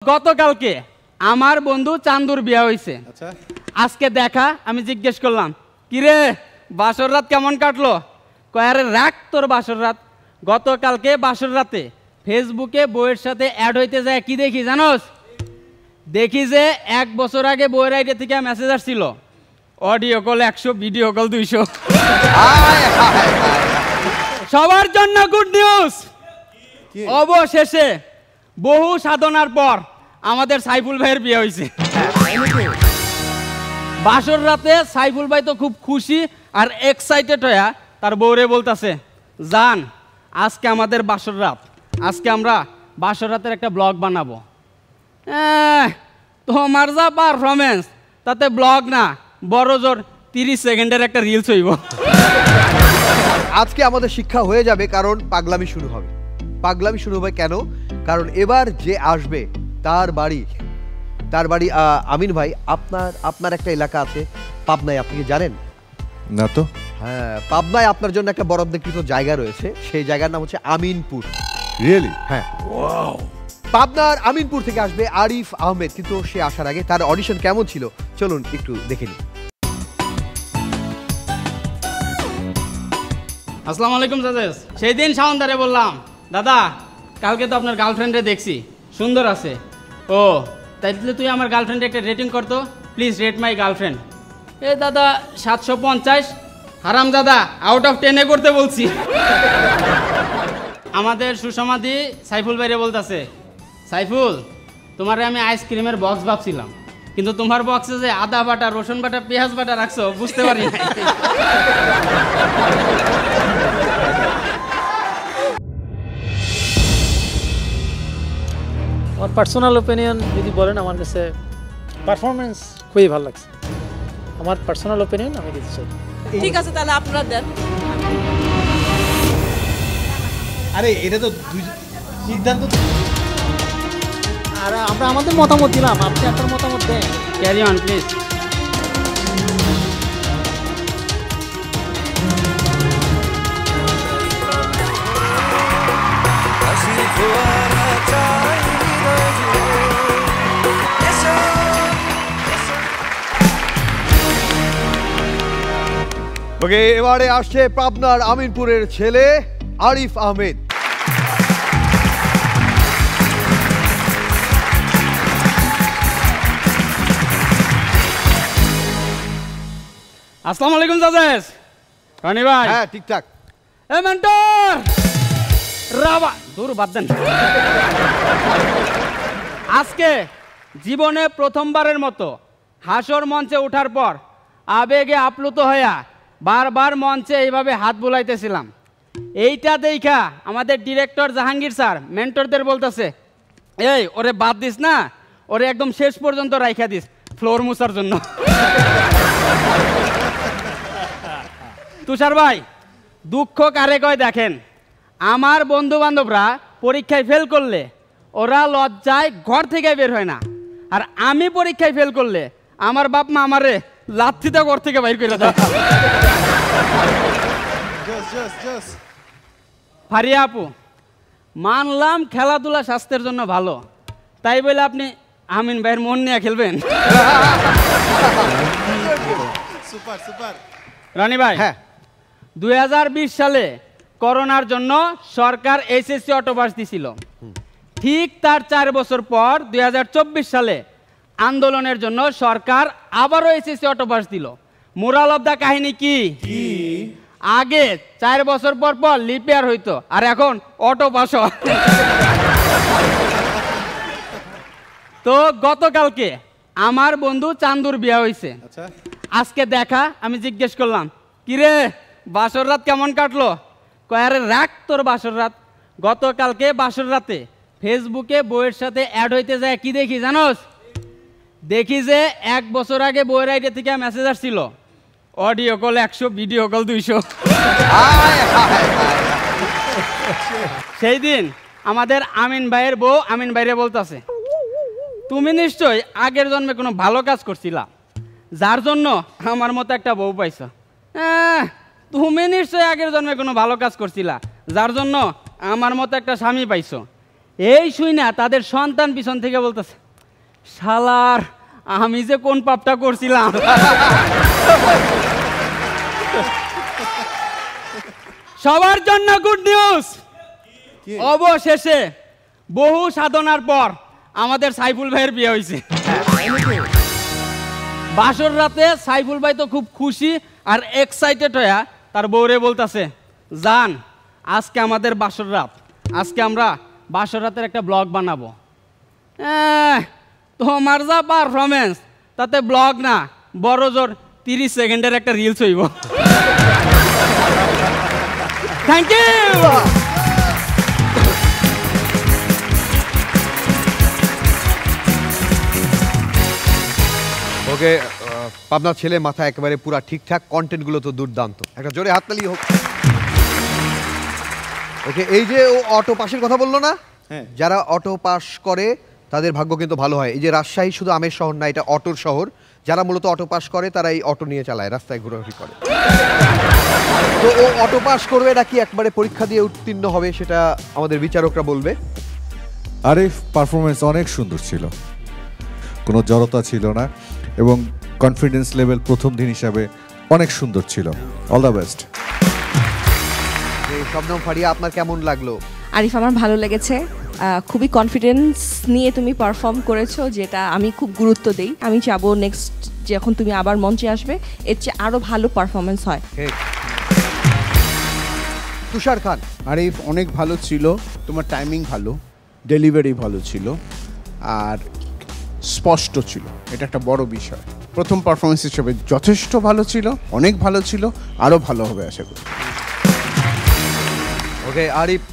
গতকালকে আমার বন্ধু চান্দুর বিয়ে হয়েছে। আচ্ছা, আজকে দেখা আমি জিজ্ঞেস করলাম, কিরে বাসর রাত কেমন কাটলো? কয়ারে রাখ তোর বাসর রাত। গতকালকে বাসর রাতে ফেসবুকে বউয়ের সাথে অ্যাড হইতে যায়, কি দেখি জানোস? দেখি যে 1 বছর আগে বউয়ের আইডি থেকে মেসেজ আসছিল, অডিও কল 100, ভিডিও কল 200। সবার জন্য গুড নিউজ, অবশেষে বহু সাধনার পর আমাদের সাইফুল ভাইয়ের বিয়ে হয়েছে। বাসর রাতে সাইফুল ভাই তো খুব খুশি আর এক্সাইটেড হয়ে তার বউরে বলতেছে, জান আজকে আমাদের বাসর রাত, আজকে আমরা বাসর রাতের একটা ব্লগ বানাবো। তোমার যা পারফরমেন্স, তাতে ব্লগ না বড় জোর 30 সেকেন্ডের একটা রিলস হইব। আজকে আমাদের শিক্ষা হয়ে যাবে, কারণ পাগলামি শুরু হবে। পাগলামি শুরু হবে কেন? কারণ এবার যে আসবে তার বাড়ি আমিন ভাই, আপনার একটা এলাকা আছে পাবনায়, আপনি কি জানেন? না তো। হ্যাঁ, পাবনায় আপনার জন্য একটা বরাদ্দকৃত জায়গা রয়েছে, সেই জায়গার নাম হচ্ছে আমিনপুর। রিয়েলি? হ্যাঁ, ওয়াও। পাবনার আমিনপুর থেকে আসবে আরিফ আহমেদ, কিন্তু সে আসার আগে তার অডিশন কেমন ছিল চলুন একটু দেখে নিই। আসসালামু আলাইকুম জাজেস। সেই দিন শাওনদারে বললাম, দাদা কালকে তো আপনার গার্লফ্রেন্ডে দেখছি, সুন্দর আছে। ও তাইলে তুই আমার গার্লফ্রেন্ডে একটা রেটিং করতো, প্লিজ রেট মাই গার্লফ্রেন্ড। এ দাদা 750। হারাম দাদা, আউট অফ 10 করতে বলছি। আমাদের সুসমাদি সাইফুল ভাইরে বলতেছে, সাইফুল তোমারে আমি আইসক্রিমের বক্স ভাবছিলাম, কিন্তু তোমার বক্সে যে আদা বাটা, রসুন বাটা, পেঁয়াজ বাটা রাখছো বুঝতে পারি না। আমার পার্সোনাল ওপিনিয়ন যদি বলেন, আমার কাছে পারফরমেন্স খুবই ভালো লাগছে। আমার পার্সোনাল ওপিনিয়ন আমি দিতে চাই। ঠিক আছে, তাহলে আপনারা দেন। আরে এটা তো সিদ্ধান্ত, আর আমরা আমাদের মতামত দিলাম, আপনি আপনার মতামত দেন। Carry on please. ওকে, এবারে আসছে পাবনার আমিনপুরের ছেলে আরিফ আহমেদ। আসসালামু আলাইকুম জাজেস। রনি ভাই। হ্যাঁ ঠিকঠাক। এ মেন্টর রাবা দূর বাদ দেন। আজকে জীবনে প্রথমবারের মতো হাসর মঞ্চে ওঠার পর আবেগে আপ্লুত হইয়া বারবার মঞ্চে এইভাবে হাত বুলাইতেছিলাম। এইটা দেখা আমাদের ডিরেক্টর জাহাঙ্গীর স্যার মেন্টরদের বলতেছে, এই ওরে বাদ দিস না, ওরে একদম শেষ পর্যন্ত রাইখা দিস ফ্লোর মুছার জন্য। তুষার ভাই, দুঃখ কারে কয় দেখেন, আমার বন্ধু বান্ধবরা পরীক্ষায় ফেল করলে ওরা লজ্জায় ঘর থেকে বের হয় না, আর আমি পরীক্ষায় ফেল করলে আমার বাপ মা আমারে লাথিতে ঘর থেকে বাইর করে দেয়। ফারিয়া আপু, মানলাম খেলাধুলা স্বাস্থ্যের জন্য ভালো, তাই বলে আপনি আমিন ভাইয়ের মন নিয়ে খেলবেন? Super super. রনি ভাই, হ্যাঁ 2020 সালে করোনার জন্য সরকার এসএসসি অটোপাস দিছিল। ঠিক তার 4 বছর পর 2024 সালে আন্দোলনের জন্য সরকার আবারও এসএসসি অটোপাস দিল। মোরাল অফ দা কাহিনী কি? আগে 4 বছর পর পর লিপিয়ার হইতো, আর এখন অটোপাস। তো গতকালকে আমার বন্ধু চান্দুর বিয়ে হয়েছে। আচ্ছা, আজকে দেখা আমি জিজ্ঞেস করলাম, কিরে বাসর রাত কেমন কাটলো? কয়ারে রাখ তোর বাসর রাত। গতকালকে বাসর রাতে ফেসবুকে বউয়ের সাথে অ্যাড হইতে যায়, কি দেখি জানোস? দেখি যে 1 বছর আগে বউয়ের আইডি থেকে মেসেজ আসছিল, অডিও কল 100, ভিডিও কল 200। সেই দিন আমাদের আমিন ভাইয়ের বউ আমিন ভাইরে বলতেছে, তুমি নিশ্চয় আগের জন্মে কোনো ভালো কাজ করছিলা, যার জন্য আমার মতো একটা বউ পাইছো। তুমি নিশ্চয় আগের জন্মে কোনো ভালো কাজ করছিলা, যার জন্য আমার মতো একটা স্বামী পাইছো। এই শুই না তাদের সন্তান পিছন থেকে বলতেছে, শালার আমি যে কোন পাপটা করছিলাম। সবার জন্য গুড নিউজ, অবশেষে বহু সাধনার পর আমাদের সাইফুল ভাইয়ের বিয়ে হয়েছে। বাসর রাতে সাইফুল ভাই তো খুব খুশি আর এক্সাইটেড হয়ে তার বউরে বলতেছে, জান আজকে আমাদের বাসর রাত, আজকে আমরা বাসর রাতের একটা ব্লগ বানাবো। তোমার যা পারফরমেন্স তাতে ব্লগ না, বড় জোর 30 সেকেন্ডের একটা রিলস হইব। Thank you. ওকে, পাবনার ছেলে মাথা একেবারে পুরা ঠিকঠাক, কন্টেন্টগুলো তো দুর্দান্ত, একটা জোরে হাততালি হোক। ওকে, এই যে ও অটো পাসের কথা বললো না, হ্যাঁ। যারা অটো পাস করে তাদের ভাগ্য কিন্তু ভালো হয়। এই যে রাজশাহী শুধু আমের শহর না, এটা অটোর শহর। যারা মূলত অটো পাস করে তারা এই অটো নিয়ে চালায়, রাস্তায় ঘোরাঘুরি করে। তো ও অটো পাস করবে নাকি একবারে পরীক্ষা দিয়ে উত্তীর্ণ হবে সেটা আমাদের বিচারকরা বলবে। আরিফ পারফরমেন্স অনেক সুন্দর ছিল, কোনো জড়তা ছিল না এবং কনফিডেন্স লেভেল প্রথম দিন হিসাবে অনেক সুন্দর ছিল। All the best. Shabnam Faria, আপনার কেমন লাগলো? আরিফ, আমার ভালো লেগেছে। খুবই কনফিডেন্স নিয়ে তুমি পারফর্ম করেছো, যেটা আমি খুব গুরুত্ব দিই। আমি চাবো নেক্সট যখন তুমি আবার মঞ্চে আসবে এর চেয়ে আরো ভালো পারফরমেন্স হয়। তুষার খান, আরিফ অনেক ভালো ছিল, তোমার টাইমিং ভালো, ডেলিভারি ভালো ছিল আর স্পষ্ট ছিল, এটা একটা বড় বিষয়। প্রথম পারফরমেন্স হিসেবে যথেষ্ট ভালো ছিল, অনেক ভালো ছিল, আরও ভালো হবে আশা করি। ওকে আরিফ